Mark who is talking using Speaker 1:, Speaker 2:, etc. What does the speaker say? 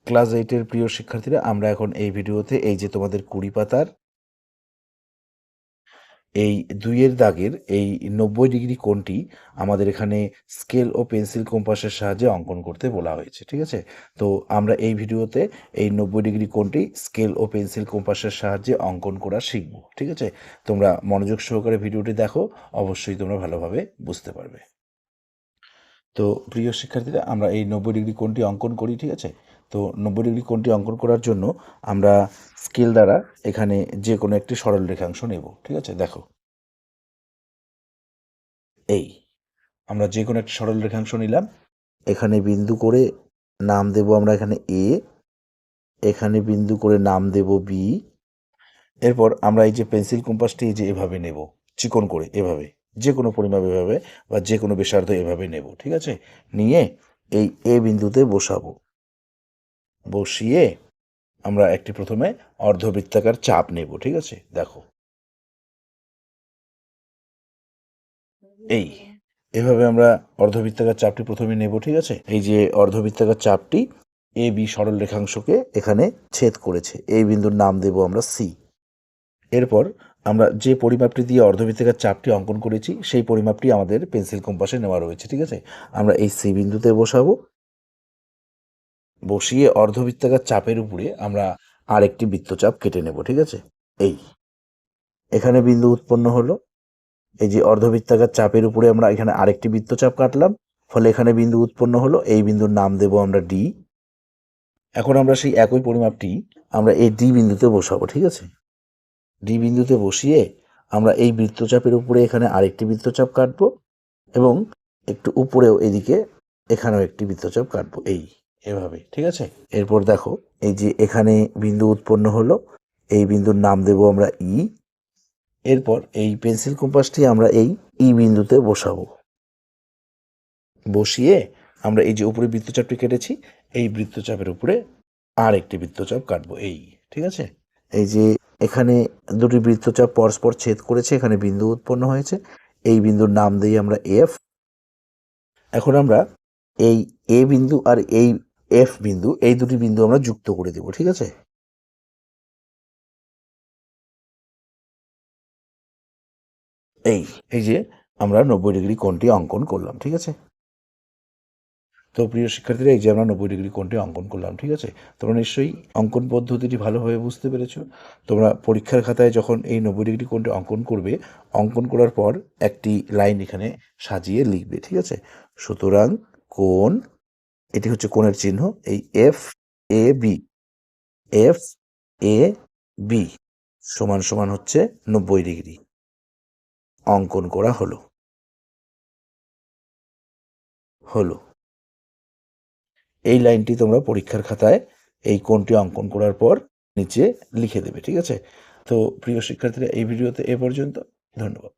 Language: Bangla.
Speaker 1: ক্লাস 8-এর প্রিয় শিক্ষার্থীরা, আমরা এখন এই ভিডিওতে এই যে তোমাদের 20 পাতার এই 2-এর দাগের এই 90 ডিগ্রি কোণটি আমাদের এখানে স্কেল ও পেন্সিল কম্পাসের সাহায্যে অঙ্কন করতে বলা হয়েছে। ঠিক আছে? তো আমরা এই ভিডিওতে এই 90 ডিগ্রি কোণটি স্কেল ও পেন্সিল কম্পাসের সাহায্যে অঙ্কন করা শিখব। ঠিক আছে? তোমরা মনোযোগ সহকারে ভিডিওটি দেখো, অবশ্যই তোমরা ভালোভাবে বুঝতে পারবে। তো প্রিয় শিক্ষার্থীরা, আমরা এই 90 ডিগ্রি কোণটি অঙ্কন করি। ঠিক আছে? তো 90 ডিগ্রি কোণটি অঙ্কন করার জন্য আমরা স্কেল দ্বারা এখানে যে কোনো একটি সরল রেখাংশ নেব। ঠিক আছে? দেখো, এই আমরা যে কোনো একটি সরল রেখাংশ নিলাম। এখানে বিন্দু করে নাম দেব আমরা এখানে এ, এখানে বিন্দু করে নাম দেব বি। এরপর আমরা এই যে পেন্সিল কম্পাসটি এই যে এভাবে নেব, চিকন করে এভাবে, যে কোনো পরিমাপ এভাবে বা যে কোনো ব্যাসার্ধ এভাবে নেব। ঠিক আছে? নিয়ে এই এ বিন্দুতে বসাবো। বসিয়ে আমরা একটি প্রথমে অর্ধবৃত্তাকার চাপ নেব। ঠিক আছে? দেখো, এই এভাবে আমরা অর্ধবৃত্তাকার চাপটি প্রথমে নেব। ঠিক আছে? এই যে অর্ধবৃত্তাকার চাপটি এ বি সরল রেখাংশকে এখানে ছেদ করেছে, এই বিন্দুর নাম দেব আমরা সি। এরপর আমরা যে পরিমাপটি দিয়ে অর্ধবৃত্তাকার চাপটি অঙ্কন করেছি সেই পরিমাপটি আমাদের পেন্সিল কম্পাসে নেওয়া রয়েছে। ঠিক আছে? আমরা এই সি বিন্দুতে বসাবো। বসিয়ে অর্ধবৃত্তাকার চাপের উপরে আমরা আরেকটি বৃত্তচাপ কেটে নেব। ঠিক আছে? এই এখানে বিন্দু উৎপন্ন হলো। এই যে অর্ধবৃত্তাকার চাপের উপরে আমরা এখানে আরেকটি বৃত্তচাপ কাটলাম, ফলে এখানে বিন্দু উৎপন্ন হলো। এই বিন্দুর নাম দেব আমরা ডি। এখন আমরা সেই একই পরিমাপটি আমরা এই ডি বিন্দুতে বসাবো। ঠিক আছে? ডি বিন্দুতে বসিয়ে আমরা এই বৃত্তচাপের উপরে এখানে আরেকটি বৃত্তচাপ কাটবো এবং একটু উপরেও এদিকে এখানেও একটি বৃত্তচাপ কাটবো, এই এভাবে। ঠিক আছে? এরপর দেখো, এই যে এখানে বিন্দু উৎপন্ন হলো, এই বিন্দুর নাম দেব আমরা ই। এরপর এই পেন্সিল কম্পাসটি আমরা এই ই বিন্দুতে বসাবো। বসিয়ে আমরা এই যে উপরে বৃত্তচাপটি কেটেছি এই বৃত্তচাপের উপরে আর একটি বৃত্তচাপ কাটবো, এই। ঠিক আছে? এই যে এখানে দুটি বৃত্তচাপ পরস্পর ছেদ করেছে, এখানে বিন্দু উৎপন্ন হয়েছে, এই বিন্দুর নাম দিই আমরা এফ। এখন আমরা এই এ বিন্দু আর এই এফ বিন্দু, এই দুটি বিন্দু আমরা যুক্ত করে দেব। ঠিক আছে? এই এই যে আমরা 90 ডিগ্রি কোণটি অঙ্কন করলাম। ঠিক আছে? তো প্রিয় শিক্ষার্থীরা, এই যে আমরা 90 ডিগ্রি কোণটি অঙ্কন করলাম। ঠিক আছে? তোমরা নিশ্চয়ই অঙ্কন পদ্ধতিটি ভালোভাবে বুঝতে পেরেছো। তোমরা পরীক্ষার খাতায় যখন এই 90 ডিগ্রি কোণটি অঙ্কন করবে, অঙ্কন করার পর একটি লাইন এখানে সাজিয়ে লিখবে। ঠিক আছে? সুতরাং কোণ, এটি হচ্ছে কোণের চিহ্ন, এই F A B, F A B সমান সমান হচ্ছে 90 ডিগ্রি অঙ্কন করা হলো। এই লাইনটি তোমরা পরীক্ষার খাতায় এই কোণটি অঙ্কন করার পর নিচে লিখে দেবে। ঠিক আছে? তো প্রিয় শিক্ষার্থীরা, এই ভিডিওতে এ পর্যন্ত। ধন্যবাদ।